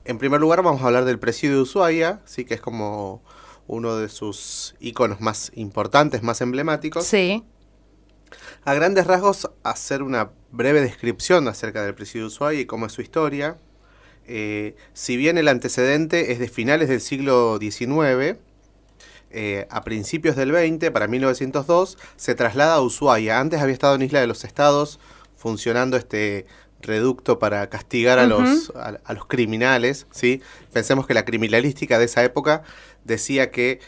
En primer lugar vamos a hablar del presidio de Ushuaia, sí, que es como uno de sus iconos más importantes, más emblemáticos. Sí. A grandes rasgos, hacer una breve descripción acerca del presidio de Ushuaia y cómo es su historia. Si bien el antecedente es de finales del siglo XIX, a principios del XX, para 1902, se traslada a Ushuaia. Antes había estado en Isla de los Estados, funcionando este reducto para castigar a los criminales, ¿sí? Pensemos que la criminalística de esa época decía que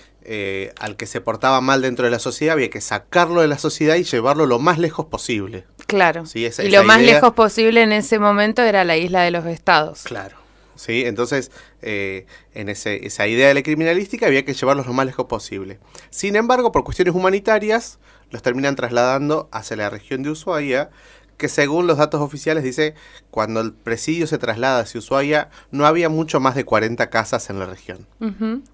al que se portaba mal dentro de la sociedad había que sacarlo de la sociedad y llevarlo lo más lejos posible. Claro. ¿Sí? Y lo más lejos posible en ese momento era la Isla de los Estados. Claro. ¿Sí? Entonces, en esa idea de la criminalística había que llevarlos lo más lejos posible. Sin embargo, por cuestiones humanitarias, los terminan trasladando hacia la región de Ushuaia, que según los datos oficiales dice, cuando el presidio se traslada hacia Ushuaia, no había mucho más de 40 casas en la región.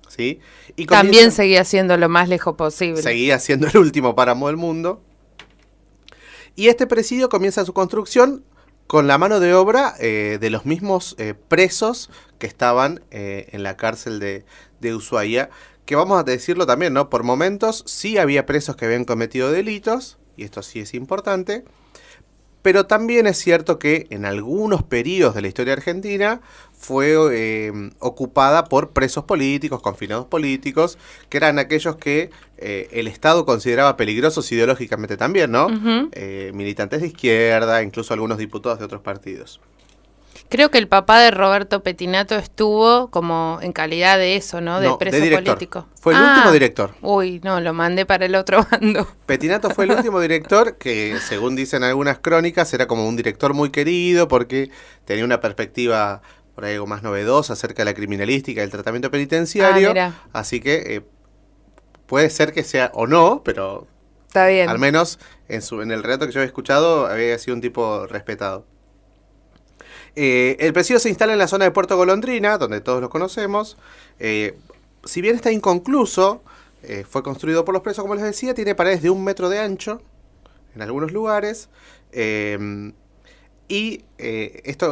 ¿Sí? Y también seguía siendo lo más lejos posible. Seguía siendo el último páramo del mundo. Y este presidio comienza su construcción con la mano de obra de los mismos presos que estaban en la cárcel de Ushuaia, que vamos a decirlo también, ¿no? Por momentos sí había presos que habían cometido delitos, y esto sí es importante, pero también es cierto que en algunos periodos de la historia argentina fue ocupada por presos políticos, confinados políticos, que eran aquellos que el Estado consideraba peligrosos ideológicamente también, ¿no? Militantes de izquierda, incluso algunos diputados de otros partidos. Creo que el papá de Roberto Pettinato estuvo como en calidad de eso, ¿no? De preso político. Fue el último director. Uy, no, lo mandé para el otro bando. Pettinato fue el último director que, según dicen algunas crónicas, era como un director muy querido porque tenía una perspectiva por ahí algo más novedosa acerca de la criminalística y el tratamiento penitenciario. Así que puede ser que sea o no, pero está bien. Al menos en el relato que yo había escuchado había sido un tipo respetado. El presidio se instala en la zona de Puerto Golondrina, donde todos lo conocemos. Si bien está inconcluso, fue construido por los presos, como les decía, tiene paredes de 1 metro de ancho en algunos lugares. Esto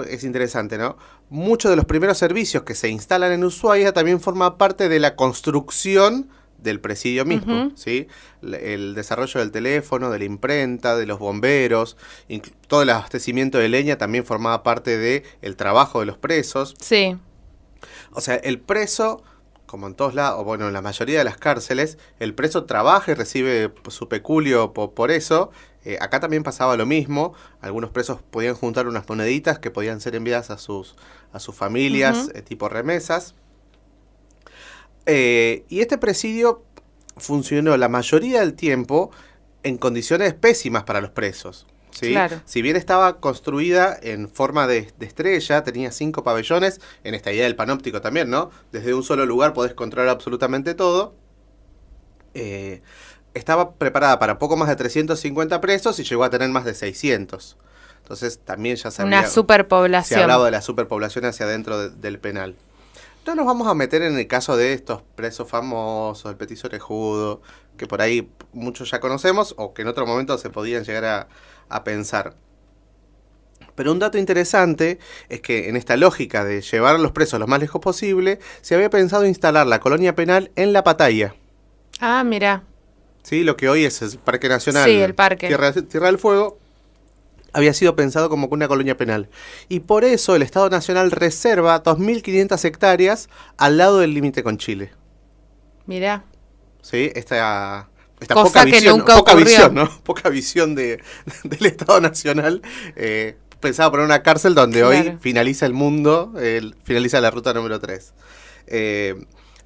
es interesante, ¿no? Muchos de los primeros servicios que se instalan en Ushuaia también forman parte de la construcción del presidio mismo, ¿sí? El desarrollo del teléfono, de la imprenta, de los bomberos, todo el abastecimiento de leña también formaba parte del trabajo de los presos. Sí. O sea, el preso, como en todos lados, o bueno, en la mayoría de las cárceles, el preso trabaja y recibe su peculio por eso. Acá también pasaba lo mismo. Algunos presos podían juntar unas moneditas que podían ser enviadas a sus familias, tipo remesas. Y este presidio funcionó la mayoría del tiempo en condiciones pésimas para los presos, ¿sí? Claro. Si bien estaba construida en forma de estrella, tenía 5 pabellones, en esta idea del panóptico también, ¿no? Desde un solo lugar podés controlar absolutamente todo. Estaba preparada para poco más de 350 presos y llegó a tener más de 600. Entonces también ya se una superpoblación. Se hablaba de la superpoblación hacia adentro del penal. No nos vamos a meter en el caso de estos presos famosos, el Petiso Orejudo, que por ahí muchos ya conocemos o que en otro momento se podían llegar a pensar. Pero un dato interesante es que en esta lógica de llevar a los presos lo más lejos posible, se había pensado instalar la colonia penal en La Pataya. Ah, mira. Sí, lo que hoy es el Parque Nacional. Sí, el parque. Tierra del Fuego. Había sido pensado como una colonia penal. Y por eso el Estado Nacional reserva 2.500 hectáreas al lado del límite con Chile. Mirá. Sí, esta cosa poca que visión, nunca poca ocurrió. visión, ¿no? Poca visión del Estado Nacional. Pensaba poner una cárcel donde claro. Hoy finaliza el mundo, finaliza la ruta número 3.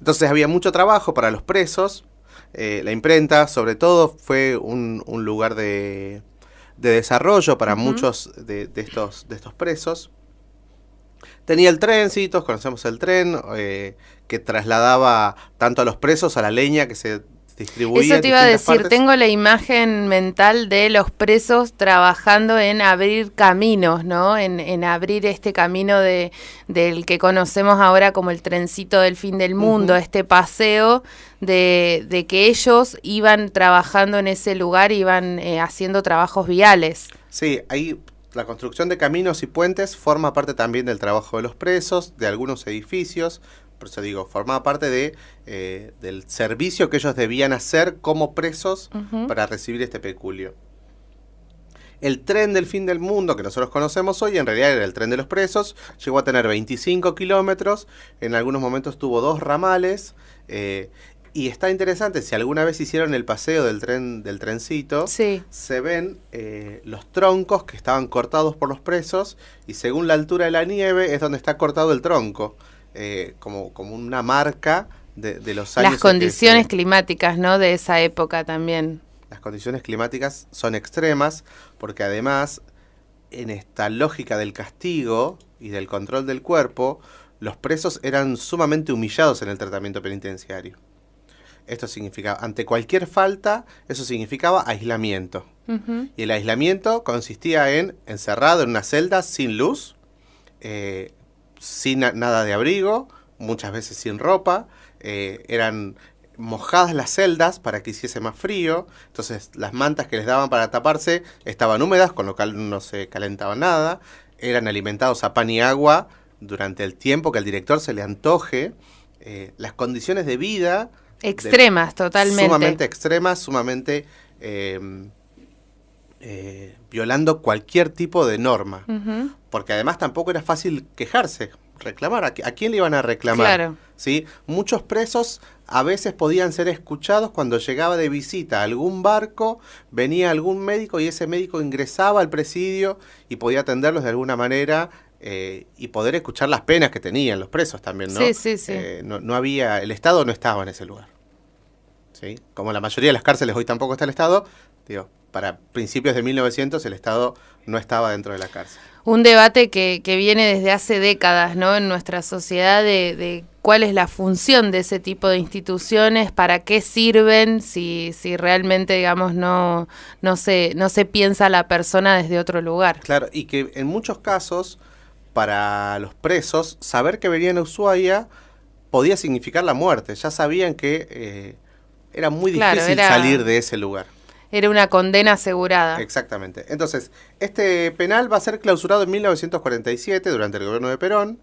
Entonces había mucho trabajo para los presos. La imprenta, sobre todo, fue un lugar de desarrollo para muchos de estos presos. Tenía el tren, sí, todos conocemos el tren, que trasladaba tanto a los presos a la leña que se distribuía. Eso te iba a decir, partes. Tengo la imagen mental de los presos trabajando en abrir caminos, ¿no? En abrir este camino del que conocemos ahora como el trencito del fin del mundo, este paseo de que ellos iban trabajando en ese lugar, iban haciendo trabajos viales. Sí, ahí La construcción de caminos y puentes forma parte también del trabajo de los presos, de algunos edificios. Por eso digo, formaba parte del servicio que ellos debían hacer como presos para recibir este peculio. El tren del fin del mundo que nosotros conocemos hoy, en realidad era el tren de los presos, llegó a tener 25 kilómetros, en algunos momentos tuvo 2 ramales, y está interesante, si alguna vez hicieron el paseo del trencito, Sí. se ven los troncos que estaban cortados por los presos, y según la altura de la nieve es donde está cortado el tronco, como una marca de los años. Las condiciones climáticas, ¿no? De esa época también. Las condiciones climáticas son extremas porque además en esta lógica del castigo y del control del cuerpo, los presos eran sumamente humillados en el tratamiento penitenciario. Esto significaba, ante cualquier falta, eso significaba aislamiento. Y el aislamiento consistía en encerrado en una celda sin luz, sin nada de abrigo, muchas veces sin ropa, eran mojadas las celdas para que hiciese más frío, entonces las mantas que les daban para taparse estaban húmedas, con lo cual no se calentaba nada, eran alimentados a pan y agua durante el tiempo que al director se le antoje, las condiciones de vida extremas, totalmente. Sumamente extremas, sumamente violando cualquier tipo de norma, porque además tampoco era fácil quejarse, reclamar. ¿A quién le iban a reclamar? Claro. ¿Sí? Muchos presos a veces podían ser escuchados cuando llegaba de visita a algún barco, venía algún médico y ese médico ingresaba al presidio y podía atenderlos de alguna manera y poder escuchar las penas que tenían los presos también, ¿no? Sí. No había, el Estado no estaba en ese lugar, ¿sí? Como la mayoría de las cárceles hoy tampoco está el Estado, digo, para principios de 1900 el Estado no estaba dentro de la cárcel. Un debate que viene desde hace décadas, ¿no? En nuestra sociedad de cuál es la función de ese tipo de instituciones, para qué sirven, si realmente, digamos, no se piensa la persona desde otro lugar. Claro, y que en muchos casos, para los presos, saber que venían a Ushuaia podía significar la muerte. Ya sabían que era muy difícil salir de ese lugar. Era una condena asegurada. Exactamente. Entonces, este penal va a ser clausurado en 1947 durante el gobierno de Perón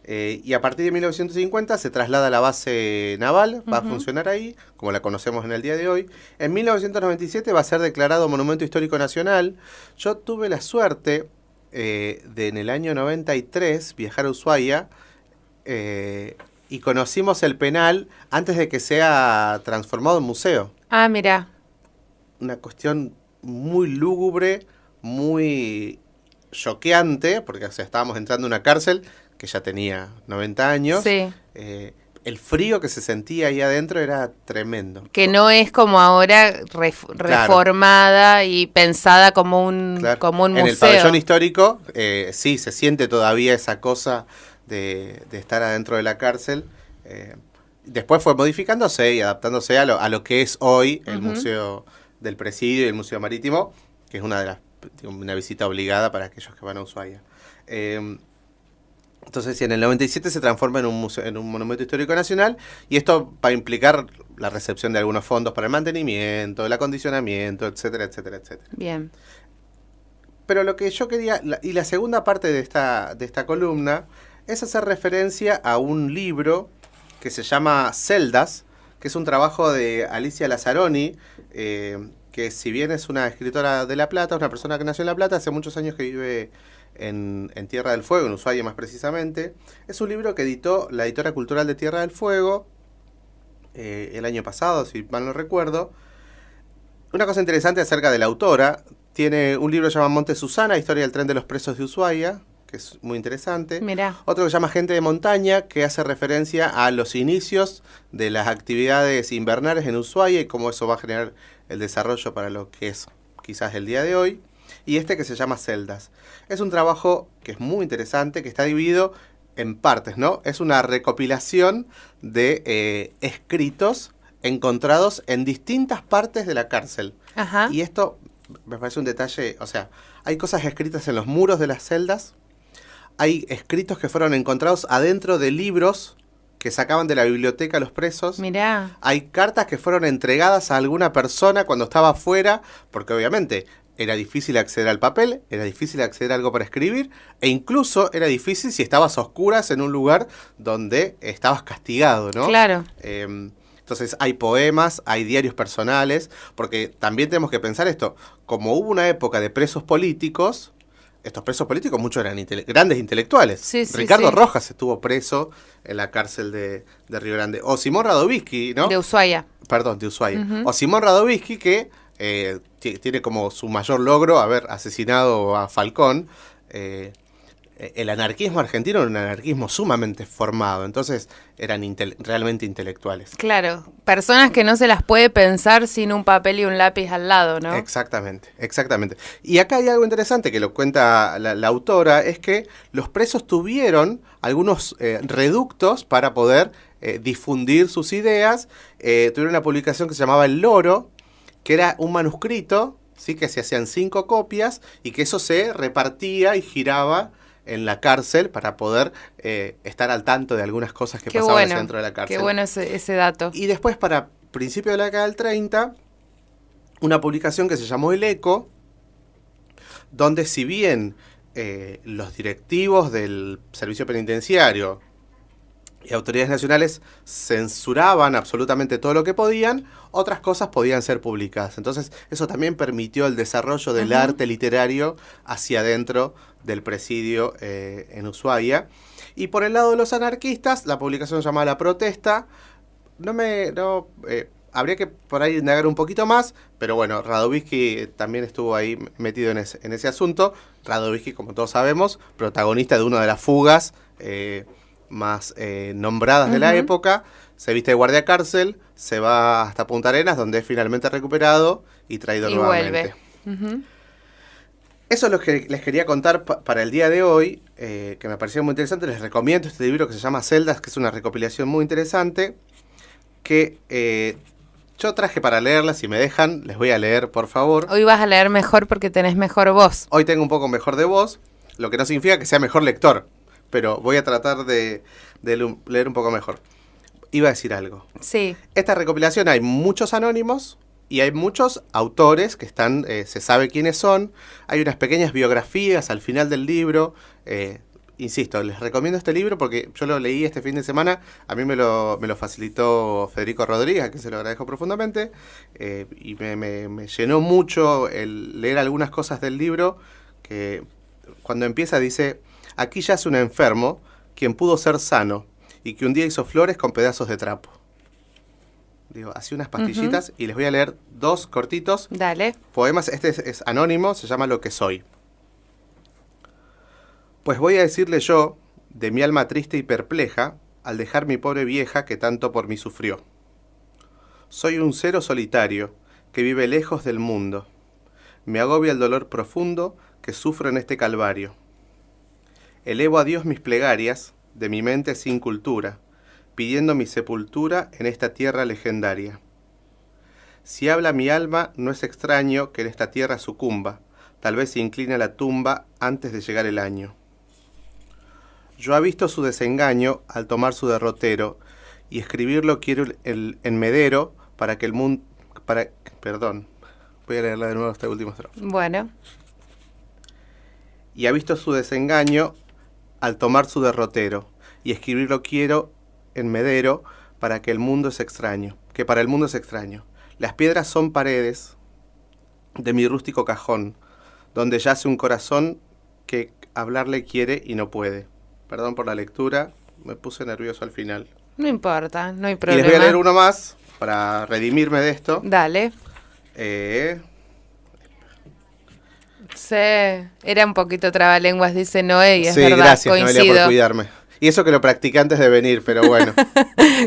y a partir de 1950 se traslada a la base naval, va a funcionar ahí, como la conocemos en el día de hoy. En 1997 va a ser declarado Monumento Histórico Nacional. Yo tuve la suerte de en el año 93 viajar a Ushuaia y conocimos el penal antes de que sea transformado en museo. Ah, mirá. Una cuestión muy lúgubre, muy choqueante, porque o sea, estábamos entrando en una cárcel que ya tenía 90 años. Sí. El frío que se sentía ahí adentro era tremendo. Que no es como ahora reformada y pensada como un museo. En el pabellón histórico sí se siente todavía esa cosa de estar adentro de la cárcel. Después fue modificándose y adaptándose a lo que es hoy el Museo del Presidio y el Museo Marítimo, que es una visita obligada para aquellos que van a Ushuaia. Entonces, en el 97 se transforma en un monumento histórico nacional, y esto va a implicar la recepción de algunos fondos para el mantenimiento, el acondicionamiento, etcétera, etcétera, etcétera. Bien. Pero lo que yo quería, y la segunda parte de esta columna, es hacer referencia a un libro que se llama Celdas, que es un trabajo de Alicia Lazzaroni, que si bien es una escritora de La Plata, una persona que nació en La Plata, hace muchos años que vive en Tierra del Fuego, en Ushuaia más precisamente. Es un libro que editó la Editora Cultural de Tierra del Fuego el año pasado, si mal no recuerdo. Una cosa interesante acerca de la autora, tiene un libro que se llama Monte Susana, Historia del Tren de los Presos de Ushuaia, que es muy interesante. Mirá. Otro que se llama Gente de Montaña, que hace referencia a los inicios de las actividades invernales en Ushuaia y cómo eso va a generar el desarrollo para lo que es quizás el día de hoy. Y este que se llama Celdas. Es un trabajo que es muy interesante, que está dividido en partes, ¿no? Es una recopilación de escritos encontrados en distintas partes de la cárcel. Ajá. Y esto me parece un detalle, o sea, hay cosas escritas en los muros de las celdas, hay escritos que fueron encontrados adentro de libros que sacaban de la biblioteca los presos. Mirá. Hay cartas que fueron entregadas a alguna persona cuando estaba afuera, porque obviamente era difícil acceder al papel, era difícil acceder a algo para escribir, e incluso era difícil si estabas a oscuras en un lugar donde estabas castigado, ¿no? Claro. Entonces hay poemas, hay diarios personales, porque también tenemos que pensar esto, como hubo una época de presos políticos, estos presos políticos muchos eran grandes intelectuales. Sí, sí, Ricardo sí. Rojas estuvo preso en la cárcel de Río Grande. O Simón Radovisky, ¿no? De Ushuaia. Perdón, de Ushuaia. O Simón Radovisky, que tiene como su mayor logro haber asesinado a Falcón. El anarquismo argentino era un anarquismo sumamente formado, entonces eran realmente intelectuales. Claro, personas que no se las puede pensar sin un papel y un lápiz al lado, ¿no? Exactamente, exactamente. Y acá hay algo interesante que lo cuenta la autora, es que los presos tuvieron algunos reductos para poder difundir sus ideas. Tuvieron una publicación que se llamaba El Loro, que era un manuscrito, ¿sí? Que se hacían 5 copias y que eso se repartía y giraba en la cárcel para poder estar al tanto de algunas cosas que pasaban dentro de la cárcel. Qué bueno ese dato. Y después, para principios de la década del 30, una publicación que se llamó El Eco, donde si bien los directivos del servicio penitenciario y autoridades nacionales censuraban absolutamente todo lo que podían, otras cosas podían ser publicadas. Entonces, eso también permitió el desarrollo del arte literario hacia adentro del presidio en Ushuaia. Y por el lado de los anarquistas, la publicación llamada La Protesta, habría que por ahí indagar un poquito más, pero bueno, Radovisky también estuvo ahí metido en ese asunto. Radovisky, como todos sabemos, protagonista de una de las fugas más nombradas de la época, se viste de guardia cárcel, se va hasta Punta Arenas, donde es finalmente recuperado y traído nuevamente. Vuelve. Eso es lo que les quería contar para el día de hoy, que me pareció muy interesante. Les recomiendo este libro que se llama Celdas, que es una recopilación muy interesante, que yo traje para leerla. Si me dejan, les voy a leer, por favor. Hoy vas a leer mejor porque tenés mejor voz. Hoy tengo un poco mejor de voz, lo que no significa que sea mejor lector, pero voy a tratar de leer un poco mejor. Iba a decir algo. Sí. Esta recopilación hay muchos anónimos y hay muchos autores que están, se sabe quiénes son. Hay unas pequeñas biografías al final del libro. Insisto, les recomiendo este libro porque yo lo leí este fin de semana. A mí me lo facilitó Federico Rodríguez, a quien se lo agradezco profundamente. Y me llenó mucho el leer algunas cosas del libro, que cuando empieza dice: aquí yace un enfermo, quien pudo ser sano, y que un día hizo flores con pedazos de trapo. Digo, así unas pastillitas, y les voy a leer 2 cortitos. Dale. Poemas. Este es anónimo, se llama Lo que soy. Pues voy a decirle yo, de mi alma triste y perpleja, al dejar mi pobre vieja que tanto por mí sufrió. Soy un cero solitario, que vive lejos del mundo. Me agobia el dolor profundo que sufro en este calvario. Elevo a Dios mis plegarias, de mi mente sin cultura, pidiendo mi sepultura en esta tierra legendaria. Si habla mi alma, no es extraño que en esta tierra sucumba, tal vez se incline a la tumba antes de llegar el año. Yo he visto su desengaño al tomar su derrotero, y escribirlo quiero en medero para que el mundo... Perdón, voy a leerla de nuevo esta última estrofa. Bueno. Y ha visto su desengaño al tomar su derrotero, y escribirlo quiero en medero para que el mundo es extraño, que para el mundo es extraño. Las piedras son paredes de mi rústico cajón, donde yace un corazón que hablarle quiere y no puede. Perdón por la lectura, me puse nervioso al final. No importa, no hay Y problema. les voy a leer uno más para redimirme de esto. Dale. Sí, era un poquito trabalenguas, dice Noé, y es sí, verdad, gracias, coincido. Noelia, por cuidarme. Y eso que lo practiqué antes de venir, pero bueno.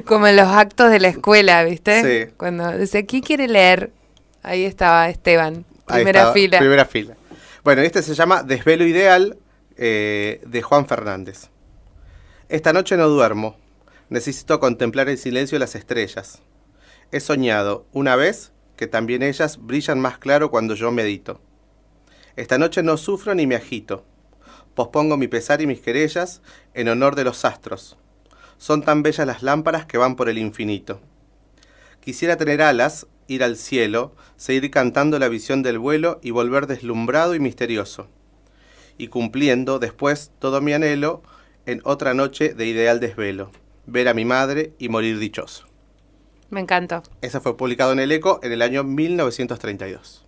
Como en los actos de la escuela, ¿viste? Sí. Cuando dice, ¿quién quiere leer? Ahí estaba Esteban, Ahí primera estaba, fila. Primera fila. Bueno, este se llama Desvelo Ideal, de Juan Fernández. Esta noche no duermo. Necesito contemplar el silencio de las estrellas. He soñado, una vez, que también ellas brillan más claro cuando yo medito. Esta noche no sufro ni me agito. Pospongo mi pesar y mis querellas en honor de los astros. Son tan bellas las lámparas que van por el infinito. Quisiera tener alas ir al cielo, seguir cantando la visión del vuelo y volver deslumbrado y misterioso. Y cumpliendo después todo mi anhelo en otra noche de ideal desvelo, ver a mi madre y morir dichoso. Me encantó. Ese fue publicado en El Eco en el año 1932.